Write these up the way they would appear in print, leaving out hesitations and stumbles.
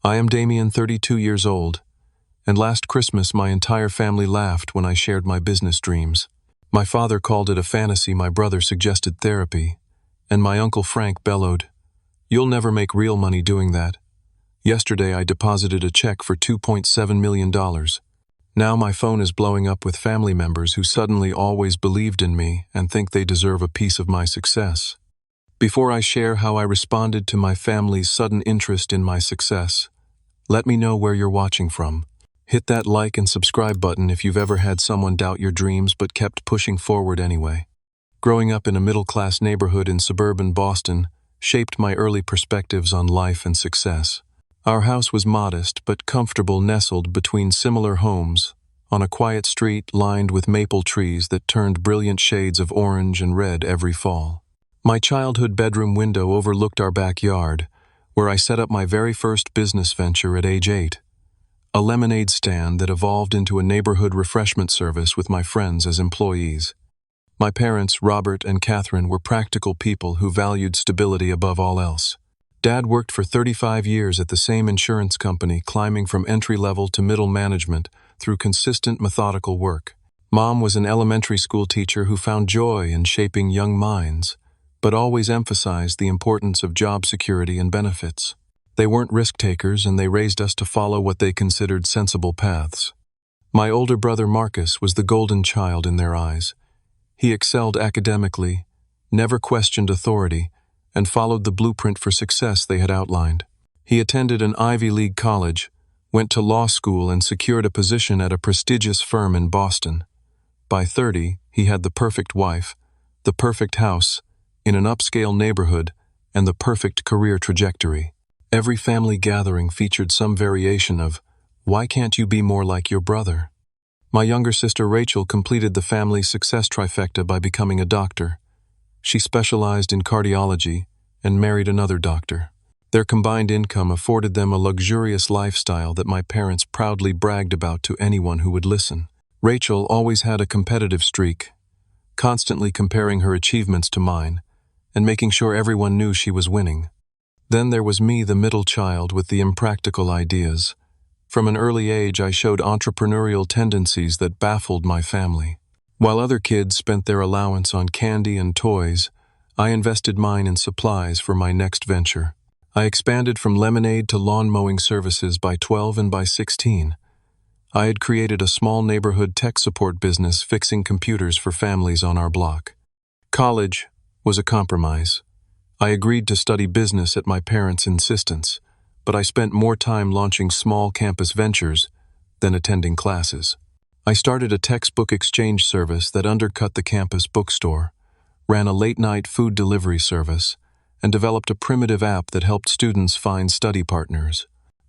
I am Damien, 32 years old, and last Christmas my entire family laughed when I shared my business dreams. My father called it a fantasy, my brother suggested therapy, and my Uncle Frank bellowed, "You'll never make real money doing that." Yesterday I deposited a check for $2.7 million. Now my phone is blowing up with family members who suddenly always believed in me and think they deserve a piece of my success. Before I share how I responded to my family's sudden interest in my success, let me know where you're watching from. Hit that like and subscribe button if you've ever had someone doubt your dreams but kept pushing forward anyway. Growing up in a middle-class neighborhood in suburban Boston shaped my early perspectives on life and success. Our house was modest but comfortable, nestled between similar homes, on a quiet street lined with maple trees that turned brilliant shades of orange and red every fall. My childhood bedroom window overlooked our backyard, where I set up my very first business venture at age 8. A lemonade stand that evolved into a neighborhood refreshment service with my friends as employees. My parents, Robert and Catherine, were practical people who valued stability above all else. Dad worked for 35 years at the same insurance company, climbing from entry-level to middle management through consistent, methodical work. Mom was an elementary school teacher who found joy in shaping young minds, but always emphasized the importance of job security and benefits. They weren't risk-takers, and they raised us to follow what they considered sensible paths. My older brother Marcus was the golden child in their eyes. He excelled academically, never questioned authority, and followed the blueprint for success they had outlined. He attended an Ivy League college, went to law school, and secured a position at a prestigious firm in Boston. By 30, he had the perfect wife, the perfect house, in an upscale neighborhood, and the perfect career trajectory. Every family gathering featured some variation of, "Why can't you be more like your brother?" My younger sister Rachel completed the family success trifecta by becoming a doctor. She specialized in cardiology and married another doctor. Their combined income afforded them a luxurious lifestyle that my parents proudly bragged about to anyone who would listen. Rachel always had a competitive streak, constantly comparing her achievements to mine, and making sure everyone knew she was winning. Then there was me, the middle child with the impractical ideas. From an early age, I showed entrepreneurial tendencies that baffled my family. While other kids spent their allowance on candy and toys, I invested mine in supplies for my next venture. I expanded from lemonade to lawn mowing services by 12, and by 16, I had created a small neighborhood tech support business fixing computers for families on our block. College was a compromise. I agreed to study business at my parents' insistence, but I spent more time launching small campus ventures than attending classes. I started a textbook exchange service that undercut the campus bookstore, ran a late-night food delivery service, and developed a primitive app that helped students find study partners.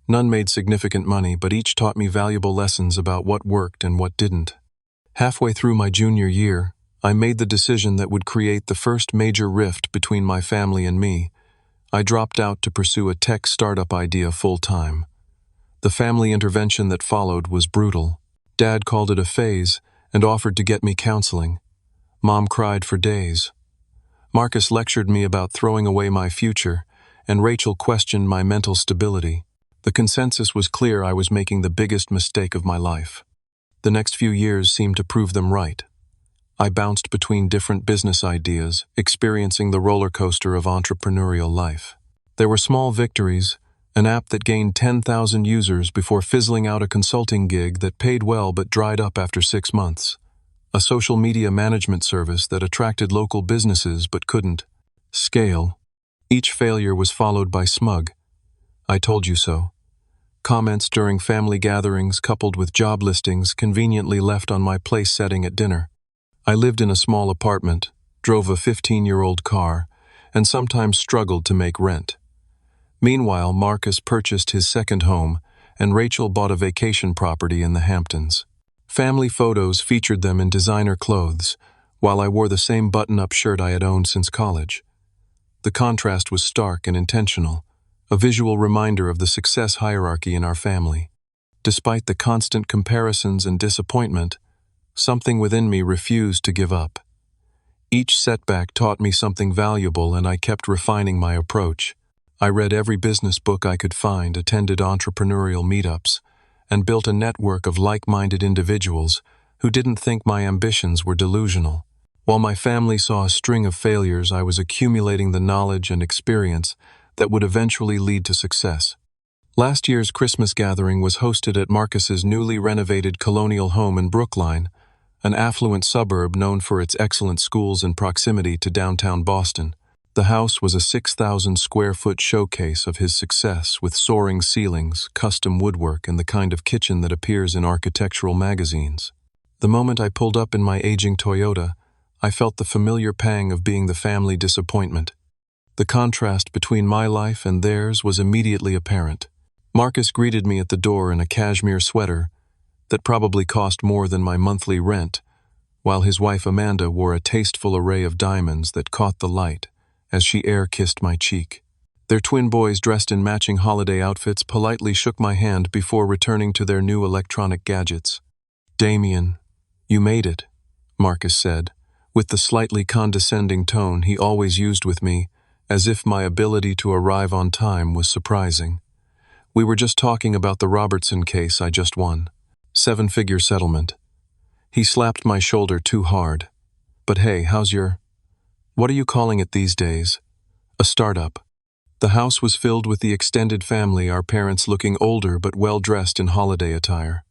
None made significant money, but each taught me valuable lessons about what worked and what didn't. Halfway through my junior year, I made the decision that would create the first major rift between my family and me. I dropped out to pursue a tech startup idea full-time. The family intervention that followed was brutal. Dad called it a phase and offered to get me counseling. Mom cried for days. Marcus lectured me about throwing away my future, and Rachel questioned my mental stability. The consensus was clear: I was making the biggest mistake of my life. The next few years seemed to prove them right. I bounced between different business ideas, experiencing the roller coaster of entrepreneurial life. There were small victories, an app that gained 10,000 users before fizzling out, a consulting gig that paid well but dried up after 6 months, a social media management service that attracted local businesses but couldn't scale. Each failure was followed by smug, "I told you so" comments during family gatherings, coupled with job listings conveniently left on my place setting at dinner. I lived in a small apartment, drove a 15-year-old car, and sometimes struggled to make rent. Meanwhile, Marcus purchased his second home, and Rachel bought a vacation property in the Hamptons. Family photos featured them in designer clothes, while I wore the same button-up shirt I had owned since college. The contrast was stark and intentional, a visual reminder of the success hierarchy in our family. Despite the constant comparisons and disappointment, something within me refused to give up. Each setback taught me something valuable, and I kept refining my approach. I read every business book I could find, attended entrepreneurial meetups, and built a network of like-minded individuals who didn't think my ambitions were delusional. While my family saw a string of failures, I was accumulating the knowledge and experience that would eventually lead to success. Last year's Christmas gathering was hosted at Marcus's newly renovated colonial home in Brookline, an affluent suburb known for its excellent schools and proximity to downtown Boston. The house was a 6,000-square-foot showcase of his success, with soaring ceilings, custom woodwork, and the kind of kitchen that appears in architectural magazines. The moment I pulled up in my aging Toyota, I felt the familiar pang of being the family disappointment. The contrast between my life and theirs was immediately apparent. Marcus greeted me at the door in a cashmere sweater that probably cost more than my monthly rent, while his wife Amanda wore a tasteful array of diamonds that caught the light as she air-kissed my cheek. Their twin boys, dressed in matching holiday outfits, politely shook my hand before returning to their new electronic gadgets. "Damien, you made it," Marcus said, with the slightly condescending tone he always used with me, as if my ability to arrive on time was surprising. "We were just talking about the Robertson case I just won. 7-figure settlement." He slapped my shoulder too hard. "But hey, what are you calling it these days?" "A startup." The house was filled with the extended family, our parents looking older but well-dressed in holiday attire.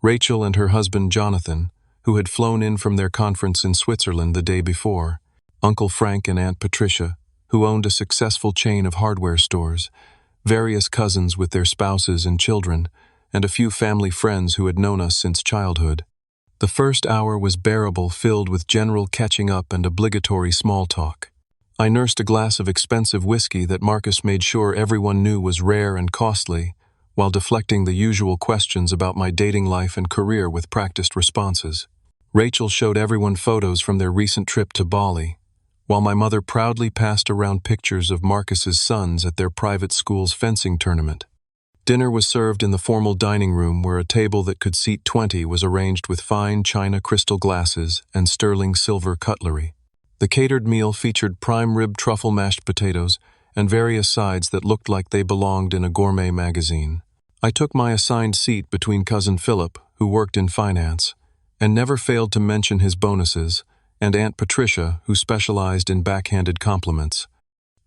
Rachel and her husband Jonathan, who had flown in from their conference in Switzerland the day before, Uncle Frank and Aunt Patricia, who owned a successful chain of hardware stores, various cousins with their spouses and children, and a few family friends who had known us since childhood. The first hour was bearable, filled with general catching up and obligatory small talk. I nursed a glass of expensive whiskey that Marcus made sure everyone knew was rare and costly, while deflecting the usual questions about my dating life and career with practiced responses. Rachel showed everyone photos from their recent trip to Bali, while my mother proudly passed around pictures of Marcus's sons at their private school's fencing tournament. Dinner was served in the formal dining room, where a table that could seat 20 was arranged with fine china crystal glasses and sterling silver cutlery. The catered meal featured prime rib truffle mashed potatoes and various sides that looked like they belonged in a gourmet magazine. I took my assigned seat between Cousin Philip, who worked in finance, and never failed to mention his bonuses, and Aunt Patricia, who specialized in backhanded compliments.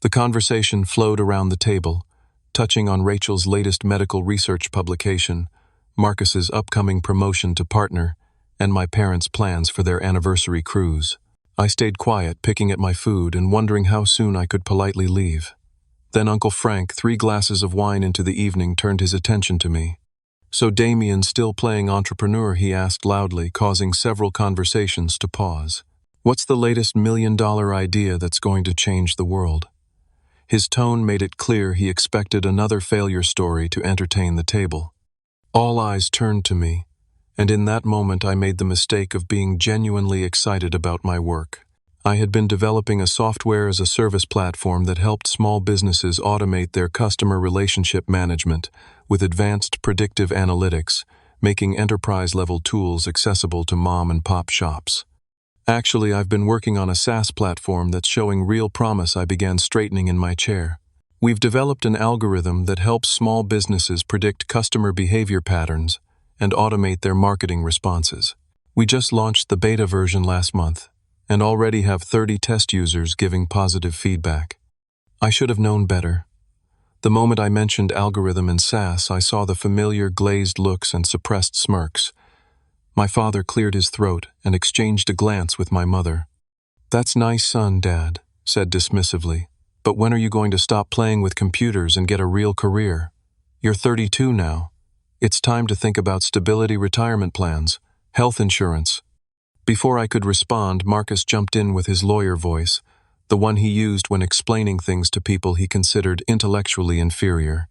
The conversation flowed around the table, touching on Rachel's latest medical research publication, Marcus's upcoming promotion to partner, and my parents' plans for their anniversary cruise. I stayed quiet, picking at my food and wondering how soon I could politely leave. Then Uncle Frank, 3 glasses of wine into the evening, turned his attention to me. "So Damien's still playing entrepreneur?" he asked loudly, causing several conversations to pause. "What's the latest million-dollar idea that's going to change the world?" His tone made it clear he expected another failure story to entertain the table. All eyes turned to me, and in that moment I made the mistake of being genuinely excited about my work. I had been developing a software-as-a-service platform that helped small businesses automate their customer relationship management with advanced predictive analytics, making enterprise-level tools accessible to mom-and-pop shops. "Actually, I've been working on a SaaS platform that's showing real promise," I began, straightening in my chair. "We've developed an algorithm that helps small businesses predict customer behavior patterns and automate their marketing responses. We just launched the beta version last month and already have 30 test users giving positive feedback." I should have known better. The moment I mentioned algorithm and SaaS, I saw the familiar glazed looks and suppressed smirks. My father cleared his throat and exchanged a glance with my mother. "That's nice, son," Dad said dismissively. "But when are you going to stop playing with computers and get a real career? You're 32 now. It's time to think about stability, retirement plans, health insurance." Before I could respond, Marcus jumped in with his lawyer voice, the one he used when explaining things to people he considered intellectually inferior.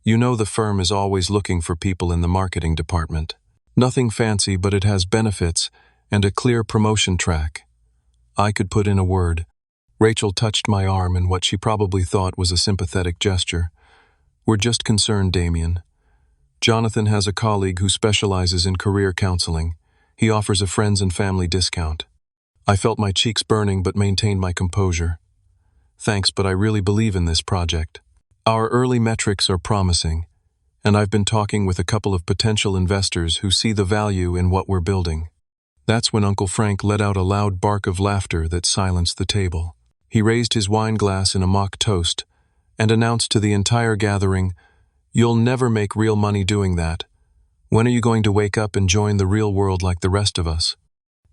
"You know the firm is always looking for people in the marketing department. Nothing fancy, but it has benefits and a clear promotion track." I could put in a word. Rachel touched my arm in what she probably thought was a sympathetic gesture. "We're just concerned, Damien. Jonathan has a colleague who specializes in career counseling. He offers a friends and family discount." I felt my cheeks burning but maintained my composure. Thanks, but I really believe in this project. Our early metrics are promising, and I've been talking with a couple of potential investors who see the value in what we're building." That's when Uncle Frank let out a loud bark of laughter that silenced the table. He raised his wine glass in a mock toast and announced to the entire gathering, "You'll never make real money doing that. When are you going to wake up and join the real world like the rest of us?"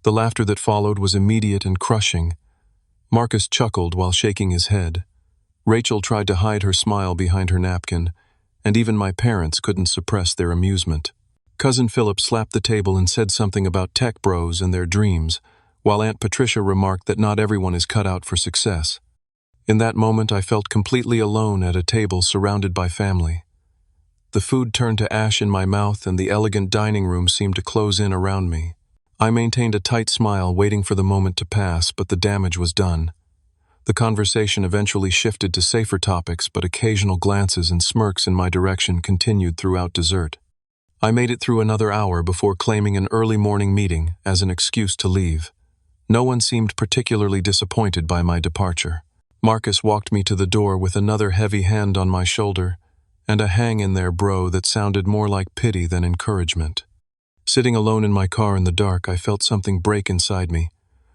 The laughter that followed was immediate and crushing. Marcus chuckled while shaking his head. Rachel tried to hide her smile behind her napkin, and even my parents couldn't suppress their amusement. Cousin Philip slapped the table and said something about tech bros and their dreams, while Aunt Patricia remarked that not everyone is cut out for success. In that moment, I felt completely alone at a table surrounded by family. The food turned to ash in my mouth, and the elegant dining room seemed to close in around me. I maintained a tight smile, waiting for the moment to pass, but the damage was done. The conversation eventually shifted to safer topics, but occasional glances and smirks in my direction continued throughout dessert. I made it through another hour before claiming an early morning meeting as an excuse to leave. No one seemed particularly disappointed by my departure. Marcus walked me to the door with another heavy hand on my shoulder, and a "hang in there, bro" that sounded more like pity than encouragement. Sitting alone in my car in the dark, I felt something break inside me.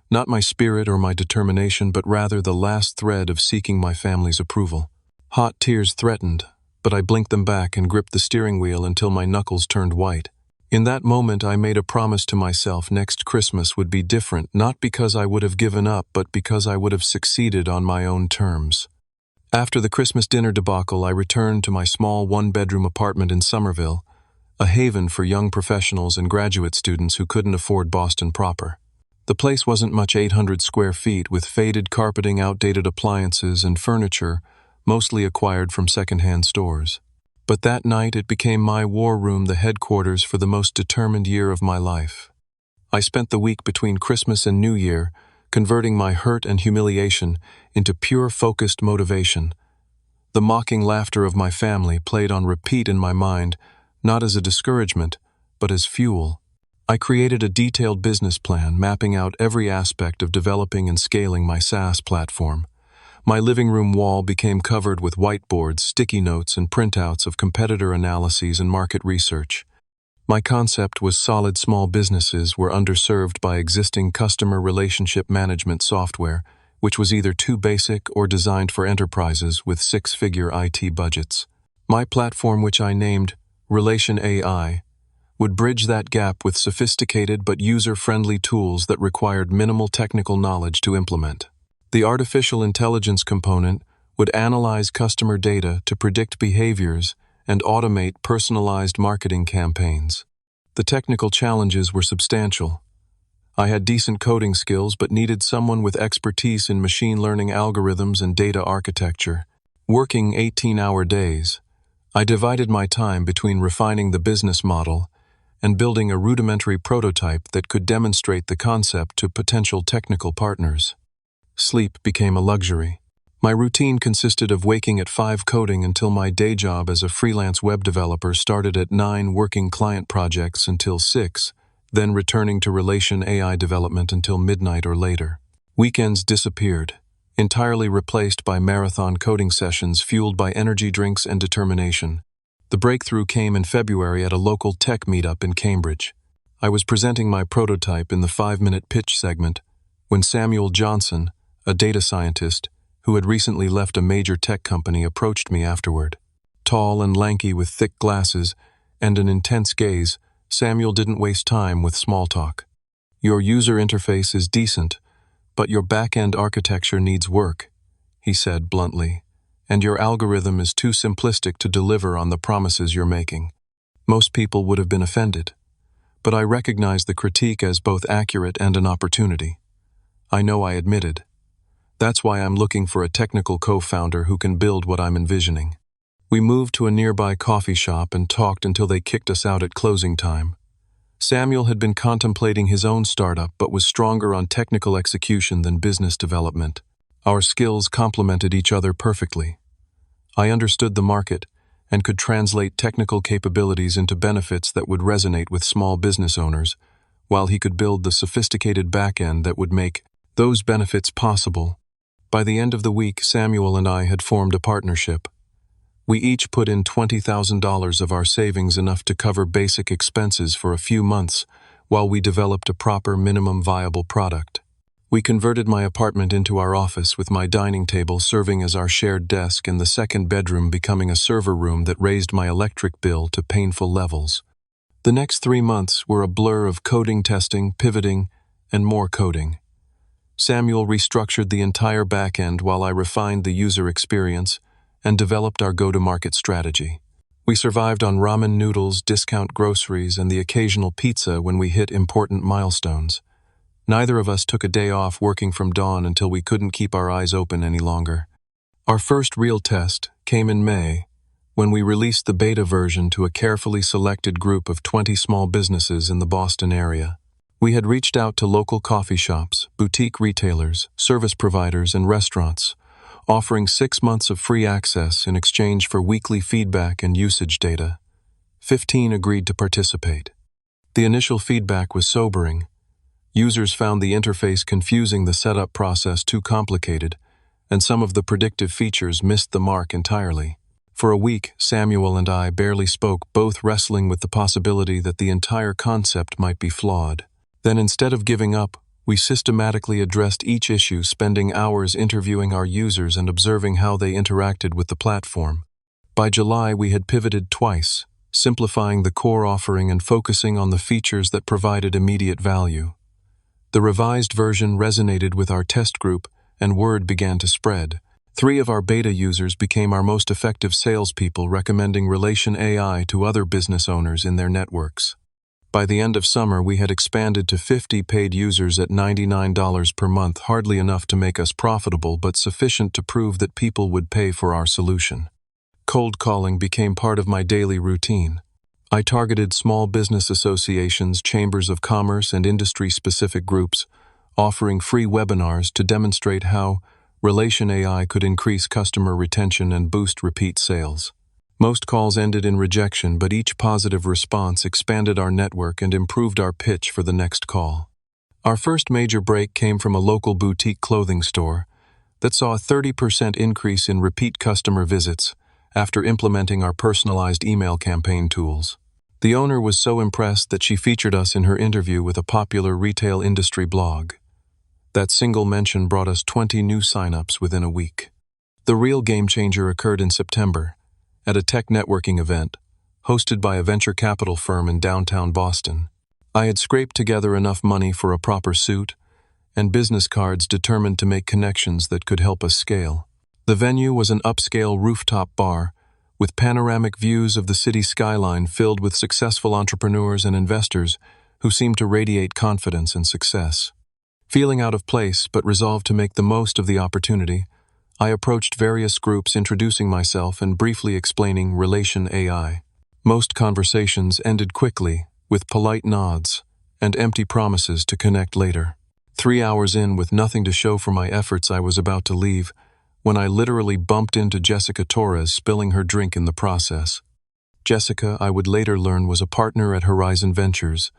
Not my spirit or my determination, but rather the last thread of seeking my family's approval. Hot tears threatened, but I blinked them back and gripped the steering wheel until my knuckles turned white. In that moment, I made a promise to myself next Christmas would be different, not because I would have given up, but because I would have succeeded on my own terms. After the Christmas dinner debacle, I returned to my small one-bedroom apartment in Somerville, a haven for young professionals and graduate students who couldn't afford Boston proper. The place wasn't much 800 square feet, with faded carpeting, outdated appliances, and furniture, mostly acquired from secondhand stores. But that night it became my war room, the headquarters for the most determined year of my life. I spent the week between Christmas and New Year converting my hurt and humiliation into pure, focused motivation. The mocking laughter of my family played on repeat in my mind, not as a discouragement, but as fuel. I created a detailed business plan, mapping out every aspect of developing and scaling my SaaS platform. My living room wall became covered with whiteboards, sticky notes, and printouts of competitor analyses and market research. My concept was solid small businesses were underserved by existing customer relationship management software, which was either too basic or designed for enterprises with six-figure IT budgets. My platform, which I named Relation AI, would bridge that gap with sophisticated but user-friendly tools that required minimal technical knowledge to implement. The artificial intelligence component would analyze customer data to predict behaviors and automate personalized marketing campaigns. The technical challenges were substantial. I had decent coding skills but needed someone with expertise in machine learning algorithms and data architecture. Working 18-hour days, I divided my time between refining the business model and building a rudimentary prototype that could demonstrate the concept to potential technical partners. Sleep became a luxury. My routine consisted of waking at 5 coding until my day job as a freelance web developer started at 9, working client projects until 6, then returning to Relation AI development until midnight or later. Weekends disappeared, entirely replaced by marathon coding sessions fueled by energy drinks and determination. The breakthrough came in February at a local tech meetup in Cambridge. I was presenting my prototype in the 5-minute pitch segment when Samuel Johnson, a data scientist who had recently left a major tech company, approached me afterward. Tall and lanky with thick glasses and an intense gaze, Samuel didn't waste time with small talk. "Your user interface is decent, but your back-end architecture needs work," he said bluntly, "and your algorithm is too simplistic to deliver on the promises you're making." Most people would have been offended, but I recognized the critique as both accurate and an opportunity. I know I admitted. That's why I'm looking for a technical co-founder who can build what I'm envisioning. We moved to a nearby coffee shop and talked until they kicked us out at closing time. Samuel had been contemplating his own startup but was stronger on technical execution than business development. Our skills complemented each other perfectly. I understood the market and could translate technical capabilities into benefits that would resonate with small business owners, while he could build the sophisticated back-end that would make those benefits possible. By the end of the week, Samuel and I had formed a partnership. We each put in $20,000 of our savings, enough to cover basic expenses for a few months, while we developed a proper minimum viable product. We converted my apartment into our office, with my dining table serving as our shared desk and the second bedroom becoming a server room that raised my electric bill to painful levels. The next 3 months were a blur of coding, testing, pivoting, and more coding. Samuel restructured the entire back end while I refined the user experience and developed our go-to-market strategy. We survived on ramen noodles, discount groceries, and the occasional pizza when we hit important milestones. Neither of us took a day off working from dawn until we couldn't keep our eyes open any longer. Our first real test came in May, when we released the beta version to a carefully selected group of 20 small businesses in the Boston area. We had reached out to local coffee shops, boutique retailers, service providers, and restaurants, offering 6 months of free access in exchange for weekly feedback and usage data. 15 agreed to participate. The initial feedback was sobering. Users found the interface confusing, the setup process too complicated, and some of the predictive features missed the mark entirely. For a week, Samuel and I barely spoke, both wrestling with the possibility that the entire concept might be flawed. Then, instead of giving up, we systematically addressed each issue, spending hours interviewing our users and observing how they interacted with the platform. By July, we had pivoted twice, simplifying the core offering and focusing on the features that provided immediate value. The revised version resonated with our test group, and word began to spread. 3 of our beta users became our most effective salespeople, recommending Relation AI to other business owners in their networks. By the end of summer, we had expanded to 50 paid users at $99 per month, hardly enough to make us profitable, but sufficient to prove that people would pay for our solution. Cold calling became part of my daily routine. I targeted small business associations, chambers of commerce, and industry-specific groups, offering free webinars to demonstrate how Relation AI could increase customer retention and boost repeat sales. Most calls ended in rejection, but each positive response expanded our network and improved our pitch for the next call. Our first major break came from a local boutique clothing store that saw a 30% increase in repeat customer visits after implementing our personalized email campaign tools. The owner was so impressed that she featured us in her interview with a popular retail industry blog. That single mention brought us 20 new signups within a week. The real game changer occurred in September, at a tech networking event, hosted by a venture capital firm in downtown Boston. I had scraped together enough money for a proper suit and business cards, determined to make connections that could help us scale. The venue was an upscale rooftop bar with panoramic views of the city skyline, filled with successful entrepreneurs and investors who seemed to radiate confidence and success. Feeling out of place but resolved to make the most of the opportunity, I approached various groups, introducing myself and briefly explaining Relation AI. Most conversations ended quickly, with polite nods and empty promises to connect later. 3 hours in, with nothing to show for my efforts, I was about to leave when I literally bumped into Jessica Torres, spilling her drink in the process. Jessica, I would later learn, was a partner at Horizon Ventures,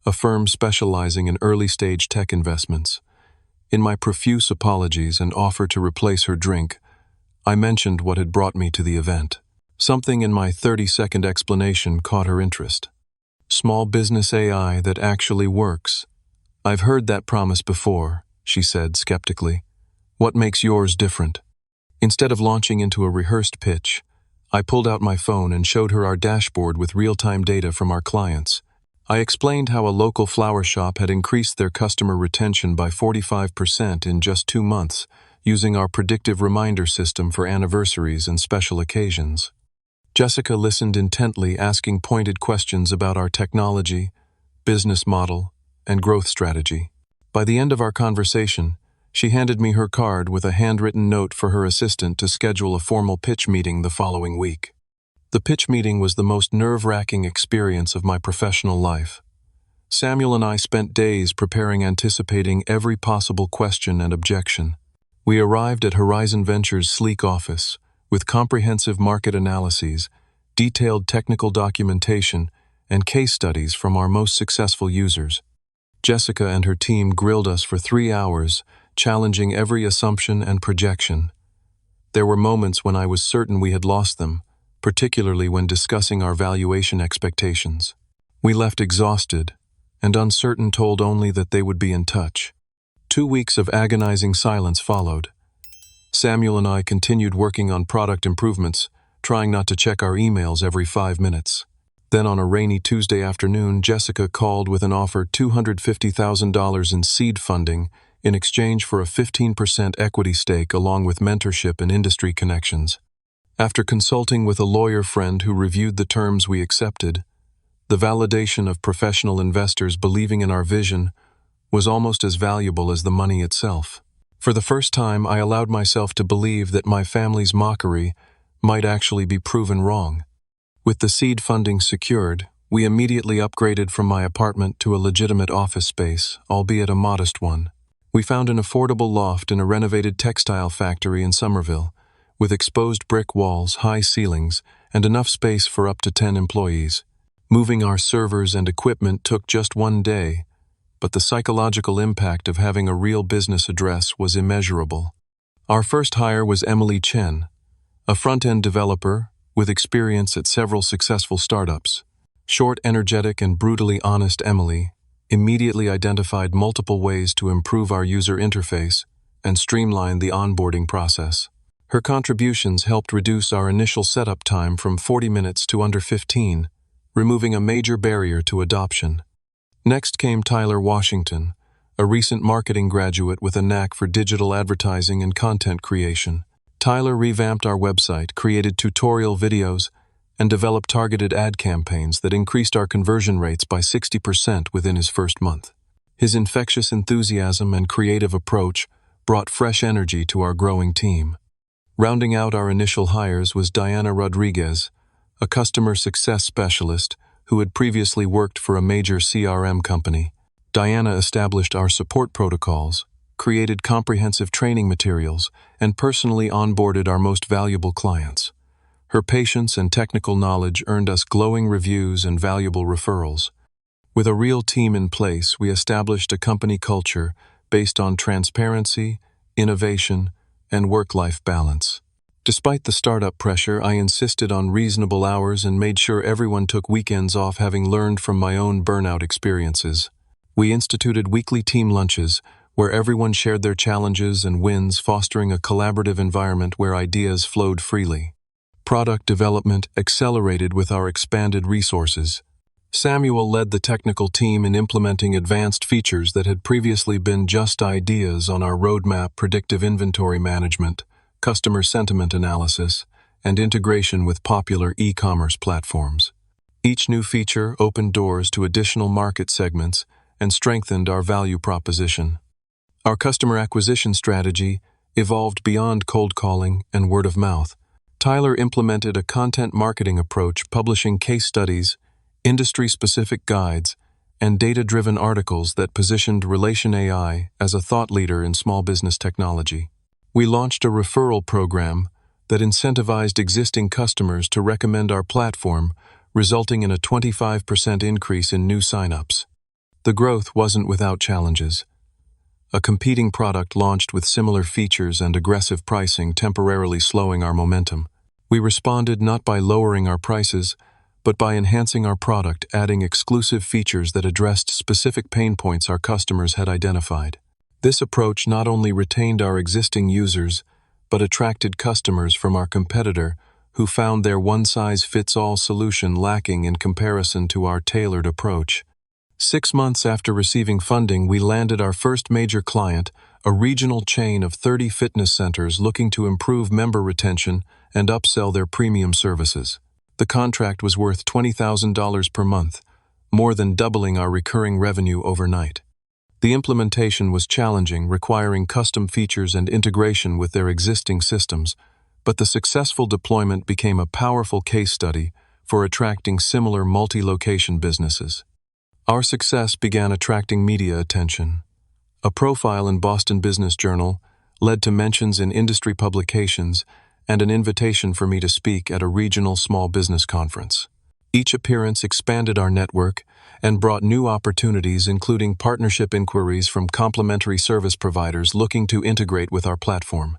a firm specializing in early-stage tech investments. In my profuse apologies and offer to replace her drink, I mentioned what had brought me to the event. Something in my 30-second explanation caught her interest. Small business AI that actually works. I've heard that promise before, she said skeptically. What makes yours different? Instead of launching into a rehearsed pitch, I pulled out my phone and showed her our dashboard with real-time data from our clients. I explained how a local flower shop had increased their customer retention by 45% in just 2 months, using our predictive reminder system for anniversaries and special occasions. Jessica listened intently, asking pointed questions about our technology, business model, and growth strategy. By the end of our conversation, she handed me her card with a handwritten note for her assistant to schedule a formal pitch meeting the following week. The pitch meeting was the most nerve-wracking experience of my professional life. Samuel and I spent days preparing, anticipating every possible question and objection. We arrived at Horizon Ventures' sleek office, with comprehensive market analyses, detailed technical documentation, and case studies from our most successful users. Jessica and her team grilled us for 3 hours, challenging every assumption and projection. There were moments when I was certain we had lost them, particularly when discussing our valuation expectations. We left exhausted and uncertain, told only that they would be in touch. 2 weeks of agonizing silence followed. Samuel and I continued working on product improvements, trying not to check our emails every 5 minutes. Then on a rainy Tuesday afternoon, Jessica called with an offer $250,000 in seed funding in exchange for a 15% equity stake along with mentorship and industry connections. After consulting with a lawyer friend who reviewed the terms we accepted, the validation of professional investors believing in our vision was almost as valuable as the money itself. For the first time, I allowed myself to believe that my family's mockery might actually be proven wrong. With the seed funding secured, we immediately upgraded from my apartment to a legitimate office space, albeit a modest one. We found an affordable loft in a renovated textile factory in Somerville, with exposed brick walls, high ceilings, and enough space for up to 10 employees. Moving our servers and equipment took just 1 day, but the psychological impact of having a real business address was immeasurable. Our first hire was Emily Chen, a front-end developer with experience at several successful startups. Short, energetic, and brutally honest Emily immediately identified multiple ways to improve our user interface and streamline the onboarding process. Her contributions helped reduce our initial setup time from 40 minutes to under 15, removing a major barrier to adoption. Next came Tyler Washington, a recent marketing graduate with a knack for digital advertising and content creation. Tyler revamped our website, created tutorial videos, and developed targeted ad campaigns that increased our conversion rates by 60% within his first month. His infectious enthusiasm and creative approach brought fresh energy to our growing team. Rounding out our initial hires was Diana Rodriguez, a customer success specialist who had previously worked for a major CRM company. Diana established our support protocols, created comprehensive training materials, and personally onboarded our most valuable clients. Her patience and technical knowledge earned us glowing reviews and valuable referrals. With a real team in place, we established a company culture based on transparency, innovation, and work-life balance. Despite the startup pressure, I insisted on reasonable hours and made sure everyone took weekends off, having learned from my own burnout experiences. We instituted weekly team lunches, where everyone shared their challenges and wins, fostering a collaborative environment where ideas flowed freely. Product development accelerated with our expanded resources. Samuel led the technical team in implementing advanced features that had previously been just ideas on our roadmap: predictive inventory management, customer sentiment analysis, and integration with popular e-commerce platforms. Each new feature opened doors to additional market segments and strengthened our value proposition. Our customer acquisition strategy evolved beyond cold calling and word of mouth. Tyler implemented a content marketing approach, publishing case studies, industry-specific guides, and data-driven articles that positioned Relation AI as a thought leader in small business technology. We launched a referral program that incentivized existing customers to recommend our platform, resulting in a 25% increase in new signups. The growth wasn't without challenges. A competing product launched with similar features and aggressive pricing, temporarily slowing our momentum. We responded not by lowering our prices, but by enhancing our product, adding exclusive features that addressed specific pain points our customers had identified. This approach not only retained our existing users, but attracted customers from our competitor who found their one-size-fits-all solution lacking in comparison to our tailored approach. 6 months after receiving funding, we landed our first major client, a regional chain of 30 fitness centers looking to improve member retention and upsell their premium services. The contract was worth $20,000 per month, more than doubling our recurring revenue overnight. The implementation was challenging, requiring custom features and integration with their existing systems, but the successful deployment became a powerful case study for attracting similar multi-location businesses. Our success began attracting media attention. A profile in Boston Business Journal led to mentions in industry publications and an invitation for me to speak at a regional small business conference. Each appearance expanded our network and brought new opportunities, including partnership inquiries from complementary service providers looking to integrate with our platform.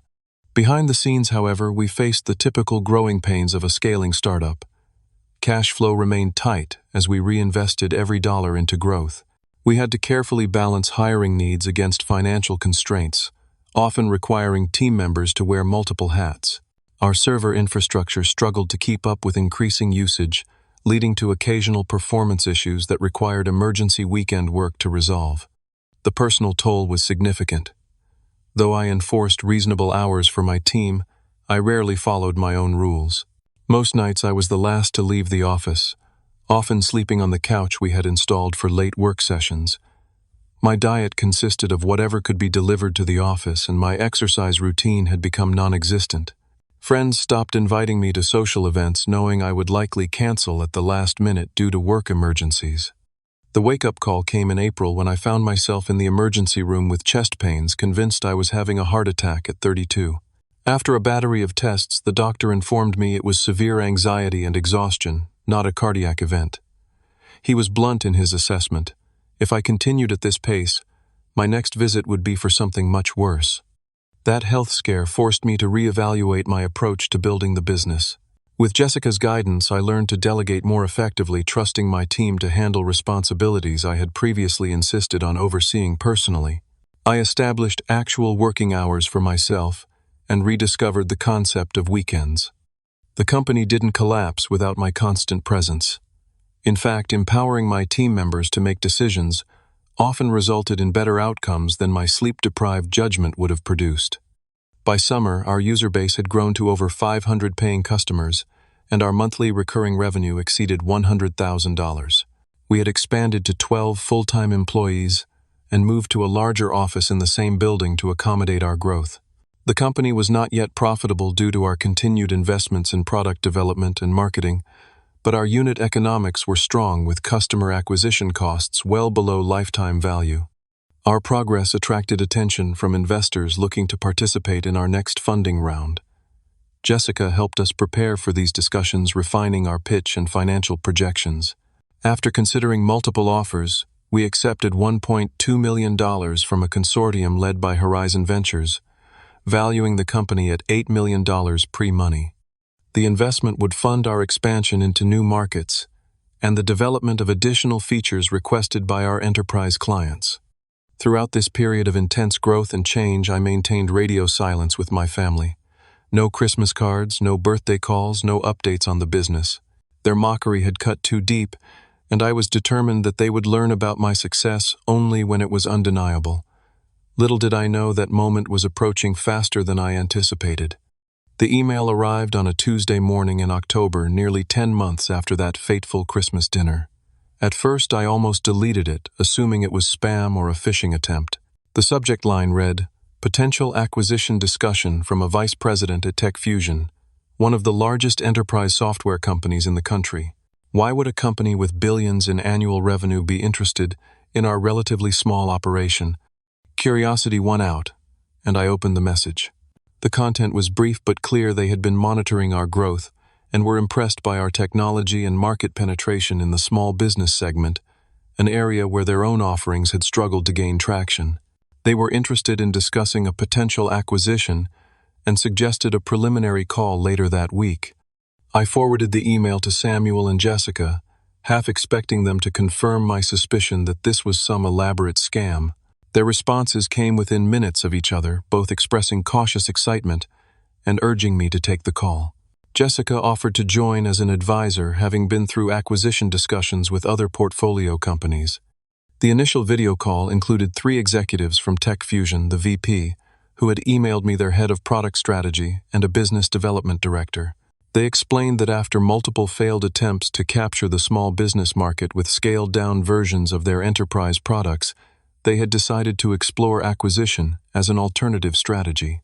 Behind the scenes, however, we faced the typical growing pains of a scaling startup. Cash flow remained tight as we reinvested every dollar into growth. We had to carefully balance hiring needs against financial constraints, often requiring team members to wear multiple hats. Our server infrastructure struggled to keep up with increasing usage, leading to occasional performance issues that required emergency weekend work to resolve. The personal toll was significant. Though I enforced reasonable hours for my team, I rarely followed my own rules. Most nights I was the last to leave the office, often sleeping on the couch we had installed for late work sessions. My diet consisted of whatever could be delivered to the office, and my exercise routine had become non-existent. Friends stopped inviting me to social events, knowing I would likely cancel at the last minute due to work emergencies. The wake-up call came in April when I found myself in the emergency room with chest pains, convinced I was having a heart attack at 32. After a battery of tests, the doctor informed me it was severe anxiety and exhaustion, not a cardiac event. He was blunt in his assessment. If I continued at this pace, my next visit would be for something much worse. That health scare forced me to reevaluate my approach to building the business. With Jessica's guidance, I learned to delegate more effectively, trusting my team to handle responsibilities I had previously insisted on overseeing personally. I established actual working hours for myself and rediscovered the concept of weekends. The company didn't collapse without my constant presence. In fact, empowering my team members to make decisions often resulted in better outcomes than my sleep-deprived judgment would have produced. By summer, our user base had grown to over 500 paying customers, and our monthly recurring revenue exceeded $100,000. We had expanded to 12 full-time employees and moved to a larger office in the same building to accommodate our growth. The company was not yet profitable due to our continued investments in product development and marketing, but our unit economics were strong, with customer acquisition costs well below lifetime value. Our progress attracted attention from investors looking to participate in our next funding round. Jessica helped us prepare for these discussions, refining our pitch and financial projections. After considering multiple offers, we accepted $1.2 million from a consortium led by Horizon Ventures, valuing the company at $8 million pre-money. The investment would fund our expansion into new markets and the development of additional features requested by our enterprise clients. Throughout this period of intense growth and change, I maintained radio silence with my family. No Christmas cards, no birthday calls, no updates on the business. Their mockery had cut too deep, and I was determined that they would learn about my success only when it was undeniable. Little did I know that moment was approaching faster than I anticipated. The email arrived on a Tuesday morning in October, nearly 10 months after that fateful Christmas dinner. At first, I almost deleted it, assuming it was spam or a phishing attempt. The subject line read, "Potential acquisition discussion from a vice president at TechFusion, one of the largest enterprise software companies in the country. Why would a company with billions in annual revenue be interested in our relatively small operation?" Curiosity won out, and I opened the message. The content was brief but clear. They had been monitoring our growth and were impressed by our technology and market penetration in the small business segment, an area where their own offerings had struggled to gain traction. They were interested in discussing a potential acquisition and suggested a preliminary call later that week. I forwarded the email to Samuel and Jessica, half expecting them to confirm my suspicion that this was some elaborate scam. Their responses came within minutes of each other, both expressing cautious excitement and urging me to take the call. Jessica offered to join as an advisor, having been through acquisition discussions with other portfolio companies. The initial video call included 3 executives from TechFusion, the VP, who had emailed me their head of product strategy and a business development director. They explained that after multiple failed attempts to capture the small business market with scaled-down versions of their enterprise products, they had decided to explore acquisition as an alternative strategy.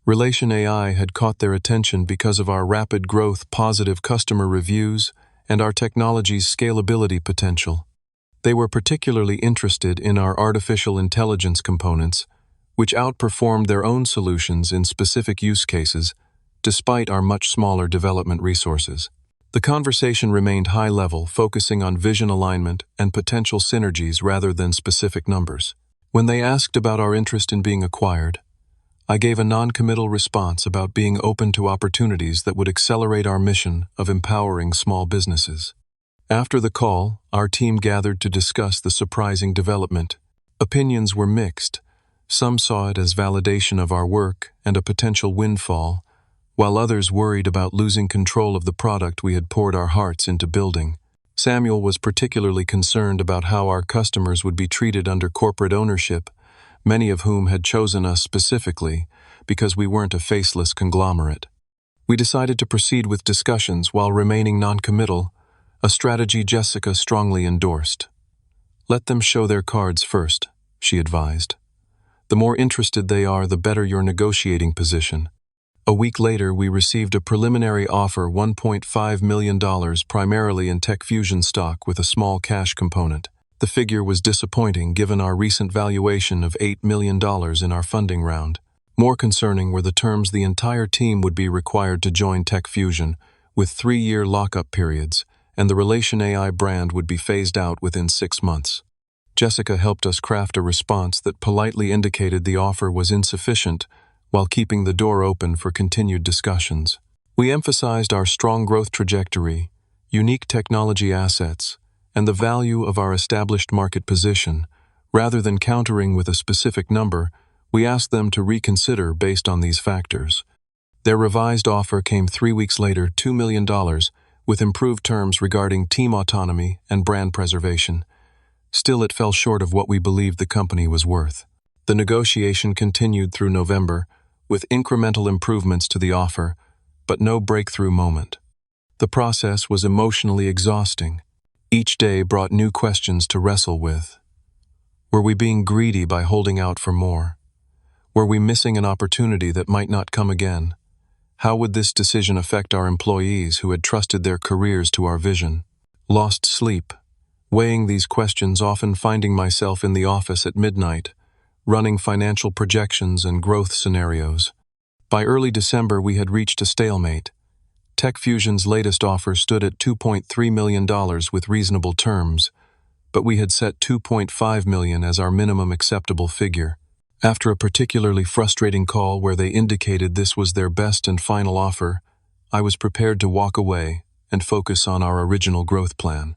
Relation AI had caught their attention because of our rapid growth, positive customer reviews, and our technology's scalability potential. They were particularly interested in our artificial intelligence components, which outperformed their own solutions in specific use cases, despite our much smaller development resources. The conversation remained high level, focusing on vision alignment and potential synergies rather than specific numbers. When they asked about our interest in being acquired, I gave a non-committal response about being open to opportunities that would accelerate our mission of empowering small businesses. After the call, our team gathered to discuss the surprising development. Opinions were mixed. Some saw it as validation of our work and a potential windfall, while others worried about losing control of the product we had poured our hearts into building. Samuel was particularly concerned about how our customers would be treated under corporate ownership, many of whom had chosen us specifically because we weren't a faceless conglomerate. We decided to proceed with discussions while remaining non-committal, a strategy Jessica strongly endorsed. "Let them show their cards first," she advised. "The more interested they are, the better your negotiating position." A week later, we received a preliminary offer, $1.5 million, primarily in TechFusion stock with a small cash component. The figure was disappointing given our recent valuation of $8 million in our funding round. More concerning were the terms. The entire team would be required to join TechFusion, with 3-year lockup periods, and the Relation AI brand would be phased out within 6 months. Jessica helped us craft a response that politely indicated the offer was insufficient, while keeping the door open for continued discussions. We emphasized our strong growth trajectory, unique technology assets, and the value of our established market position. Rather than countering with a specific number, we asked them to reconsider based on these factors. Their revised offer came 3 weeks later, $2 million, with improved terms regarding team autonomy and brand preservation. Still, it fell short of what we believed the company was worth. The negotiation continued through November, with incremental improvements to the offer, but no breakthrough moment. The process was emotionally exhausting. Each day brought new questions to wrestle with. Were we being greedy by holding out for more? Were we missing an opportunity that might not come again? How would this decision affect our employees who had trusted their careers to our vision? Lost sleep, weighing these questions, often finding myself in the office at midnight, running financial projections and growth scenarios. By early December, we had reached a stalemate. TechFusion's latest offer stood at $2.3 million with reasonable terms, but we had set $2.5 million as our minimum acceptable figure. After a particularly frustrating call where they indicated this was their best and final offer, I was prepared to walk away and focus on our original growth plan.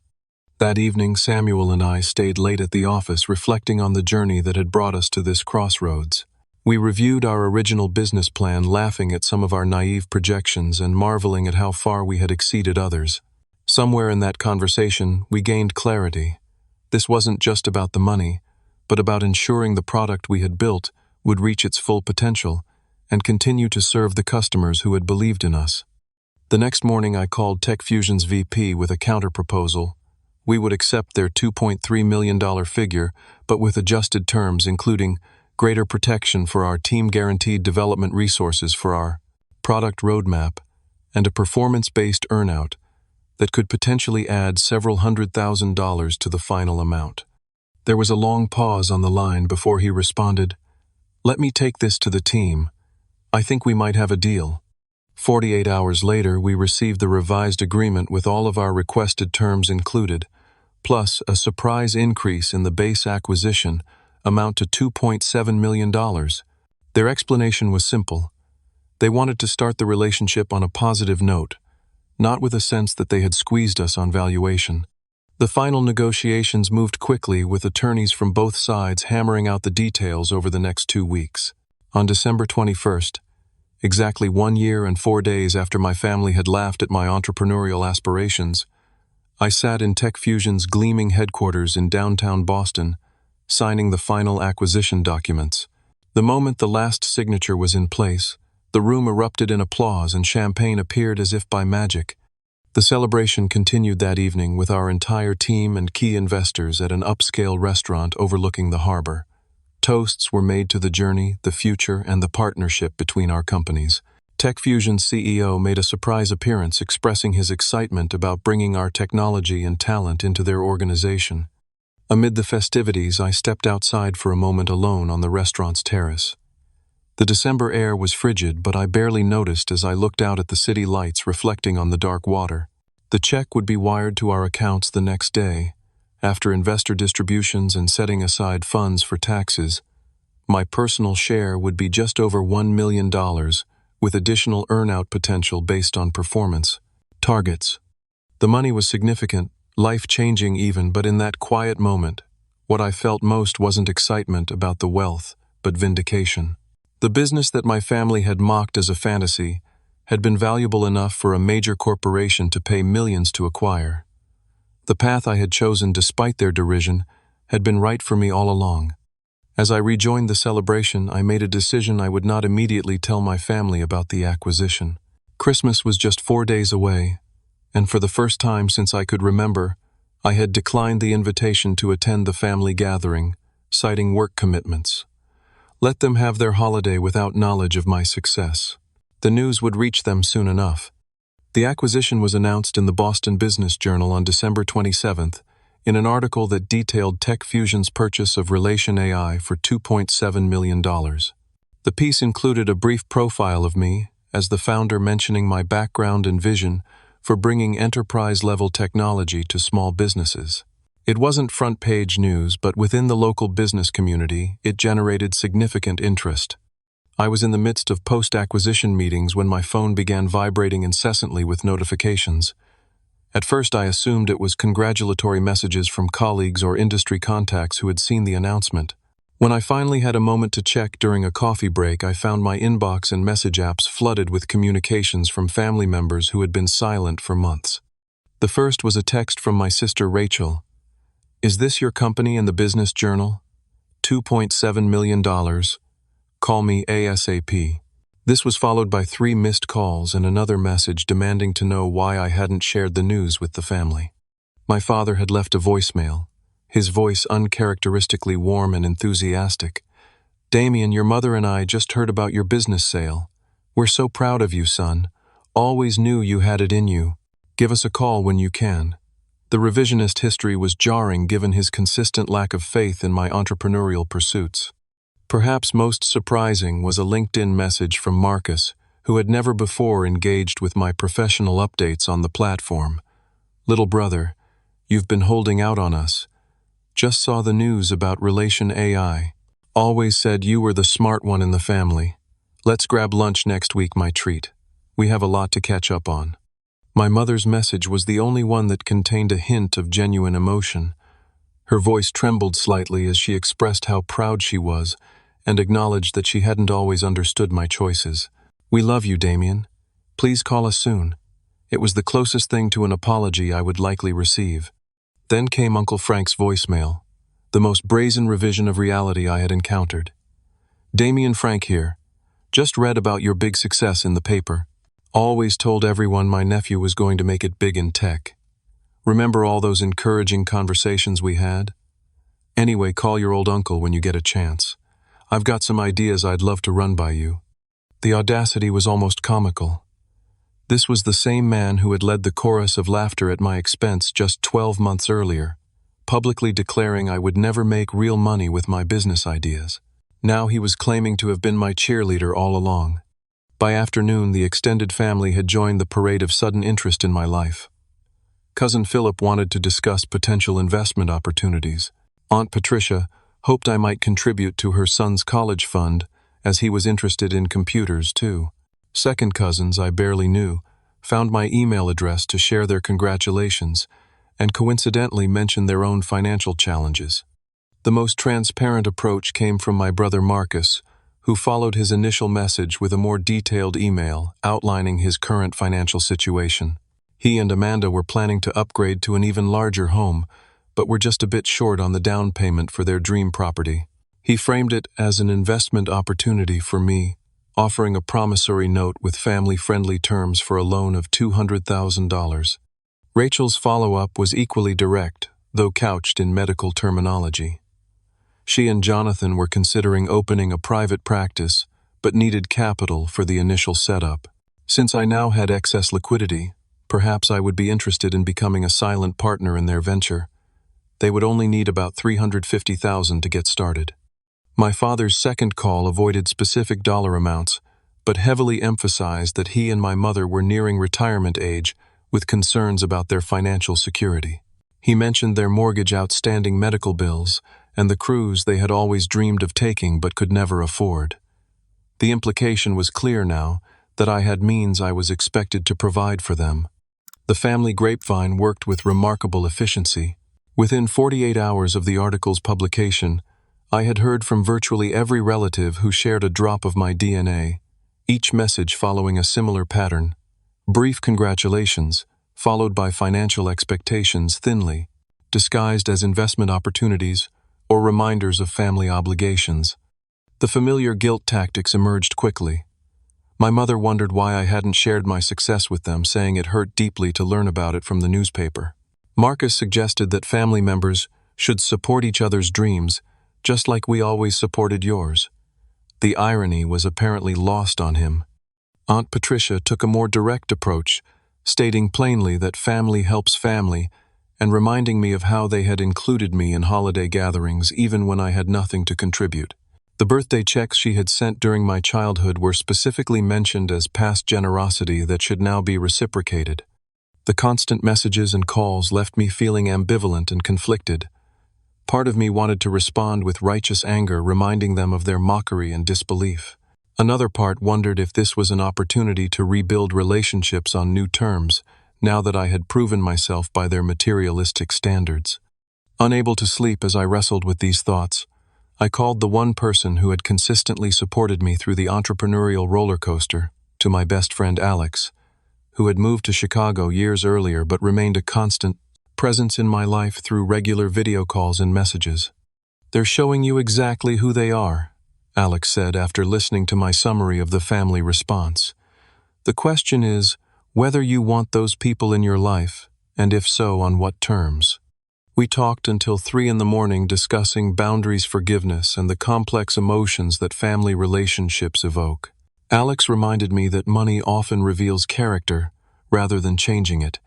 That evening, Samuel and I stayed late at the office reflecting on the journey that had brought us to this crossroads. We reviewed our original business plan, laughing at some of our naive projections and marveling at how far we had exceeded others. Somewhere in that conversation, we gained clarity. This wasn't just about the money, but about ensuring the product we had built would reach its full potential and continue to serve the customers who had believed in us. The next morning, I called TechFusion's VP with a counterproposal. We would accept their $2.3 million figure, but with adjusted terms including greater protection for our team, guaranteed development resources for our product roadmap, and a performance-based earnout that could potentially add several $100,000 to the final amount. There was a long pause on the line before he responded, "Let me take this to the team. I think we might have a deal." 48 hours later, we received the revised agreement with all of our requested terms included, plus a surprise increase in the base acquisition amount to $2.7 million. Their explanation was simple. They wanted to start the relationship on a positive note, not with a sense that they had squeezed us on valuation. The final negotiations moved quickly, with attorneys from both sides hammering out the details over the next 2 weeks. On December 21st, exactly 1 year and 4 days after my family had laughed at my entrepreneurial aspirations, I sat in TechFusion's gleaming headquarters in downtown Boston, signing the final acquisition documents. The moment the last signature was in place, the room erupted in applause and champagne appeared as if by magic. The celebration continued that evening with our entire team and key investors at an upscale restaurant overlooking the harbor. Toasts were made to the journey, the future, and the partnership between our companies. TechFusion's CEO made a surprise appearance, expressing his excitement about bringing our technology and talent into their organization. Amid the festivities, I stepped outside for a moment alone on the restaurant's terrace. The December air was frigid, but I barely noticed as I looked out at the city lights reflecting on the dark water. The check would be wired to our accounts the next day. After investor distributions and setting aside funds for taxes, my personal share would be just over $1 million, with additional earn-out potential based on performance targets. The money was significant, life-changing even, but in that quiet moment, what I felt most wasn't excitement about the wealth, but vindication. The business that my family had mocked as a fantasy had been valuable enough for a major corporation to pay millions to acquire. The path I had chosen despite their derision had been right for me all along. As I rejoined the celebration, I made a decision I would not immediately tell my family about the acquisition. Christmas was just 4 days away, and for the first time since I could remember, I had declined the invitation to attend the family gathering, citing work commitments. Let them have their holiday without knowledge of my success. The news would reach them soon enough. The acquisition was announced in the Boston Business Journal on December 27th, in an article that detailed Tech Fusion's purchase of Relation AI for $2.7 million. The piece included a brief profile of me, as the founder, mentioning my background and vision for bringing enterprise-level technology to small businesses. It wasn't front-page news, but within the local business community, it generated significant interest. I was in the midst of post-acquisition meetings when my phone began vibrating incessantly with notifications. At first, I assumed it was congratulatory messages from colleagues or industry contacts who had seen the announcement. When I finally had a moment to check during a coffee break, I found my inbox and message apps flooded with communications from family members who had been silent for months. The first was a text from my sister Rachel. "Is this your company in the Business Journal? $2.7 million. Call me ASAP." This was followed by 3 missed calls and another message demanding to know why I hadn't shared the news with the family. My father had left a voicemail, his voice uncharacteristically warm and enthusiastic. "Damien, your mother and I just heard about your business sale. We're so proud of you, son. Always knew you had it in you. Give us a call when you can." The revisionist history was jarring given his consistent lack of faith in my entrepreneurial pursuits. Perhaps most surprising was a LinkedIn message from Marcus, who had never before engaged with my professional updates on the platform. "Little brother, you've been holding out on us. Just saw the news about Relation AI. Always said you were the smart one in the family. Let's grab lunch next week, my treat. We have a lot to catch up on." My mother's message was the only one that contained a hint of genuine emotion. Her voice trembled slightly as she expressed how proud she was and acknowledged that she hadn't always understood my choices. "We love you, Damien. Please call us soon." It was the closest thing to an apology I would likely receive. Then came Uncle Frank's voicemail, the most brazen revision of reality I had encountered. "Damien, Frank here. Just read about your big success in the paper. Always told everyone my nephew was going to make it big in tech. Remember all those encouraging conversations we had? Anyway, call your old uncle when you get a chance. I've got some ideas I'd love to run by you." The audacity was almost comical. This was the same man who had led the chorus of laughter at my expense just 12 months earlier, publicly declaring I would never make real money with my business ideas. Now he was claiming to have been my cheerleader all along. By afternoon, the extended family had joined the parade of sudden interest in my life. Cousin Philip wanted to discuss potential investment opportunities. Aunt Patricia hoped I might contribute to her son's college fund, as he was interested in computers too. Second cousins I barely knew found my email address to share their congratulations and coincidentally mentioned their own financial challenges. The most transparent approach came from my brother Marcus, who followed his initial message with a more detailed email outlining his current financial situation. He and Amanda were planning to upgrade to an even larger home, but were just a bit short on the down payment for their dream property. He framed it as an investment opportunity for me, offering a promissory note with family-friendly terms for a loan of $200,000. Rachel's follow-up was equally direct, though couched in medical terminology. She and Jonathan were considering opening a private practice, but needed capital for the initial setup. Since I now had excess liquidity, perhaps I would be interested in becoming a silent partner in their venture. They would only need about $350,000 to get started. My father's second call avoided specific dollar amounts, but heavily emphasized that he and my mother were nearing retirement age with concerns about their financial security. He mentioned their mortgage, outstanding medical bills, and the cruise they had always dreamed of taking but could never afford. The implication was clear now that I had means I was expected to provide for them. The family grapevine worked with remarkable efficiency. Within 48 hours of the article's publication, I had heard from virtually every relative who shared a drop of my DNA, each message following a similar pattern. Brief congratulations, followed by financial expectations thinly, disguised as investment opportunities or reminders of family obligations. The familiar guilt tactics emerged quickly. My mother wondered why I hadn't shared my success with them, saying it hurt deeply to learn about it from the newspaper. Marcus suggested that family members should support each other's dreams, just like we always supported yours. The irony was apparently lost on him. Aunt Patricia took a more direct approach, stating plainly that family helps family, and reminding me of how they had included me in holiday gatherings even when I had nothing to contribute. The birthday checks she had sent during my childhood were specifically mentioned as past generosity that should now be reciprocated. The constant messages and calls left me feeling ambivalent and conflicted. Part of me wanted to respond with righteous anger, reminding them of their mockery and disbelief. Another part wondered if this was an opportunity to rebuild relationships on new terms, now that I had proven myself by their materialistic standards. Unable to sleep as I wrestled with these thoughts, I called the one person who had consistently supported me through the entrepreneurial roller coaster, to my best friend Alex, who had moved to Chicago years earlier but remained a constant presence in my life through regular video calls and messages. "They're showing you exactly who they are," Alex said after listening to my summary of the family response. "The question is whether you want those people in your life, and if so, on what terms." We talked until 3 a.m. discussing boundaries, forgiveness, and the complex emotions that family relationships evoke. Alex reminded me that money often reveals character rather than changing it,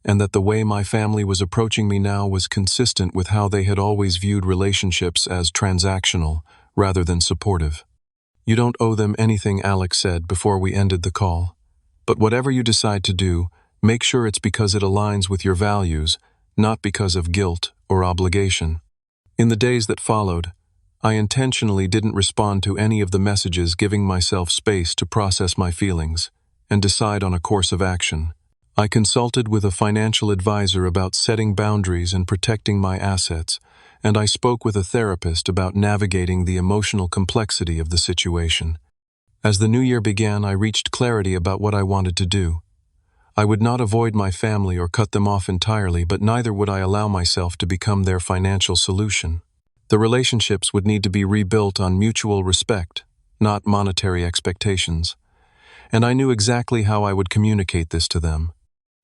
and that the way my family was approaching me now was consistent with how they had always viewed relationships as transactional rather than supportive. "You don't owe them anything," Alex said before we ended the call. "But whatever you decide to do, make sure it's because it aligns with your values, not because of guilt or obligation." In the days that followed, I intentionally didn't respond to any of the messages, giving myself space to process my feelings and decide on a course of action. I consulted with a financial advisor about setting boundaries and protecting my assets, and I spoke with a therapist about navigating the emotional complexity of the situation. As the new year began, I reached clarity about what I wanted to do. I would not avoid my family or cut them off entirely, but neither would I allow myself to become their financial solution. The relationships would need to be rebuilt on mutual respect, not monetary expectations. And I knew exactly how I would communicate this to them.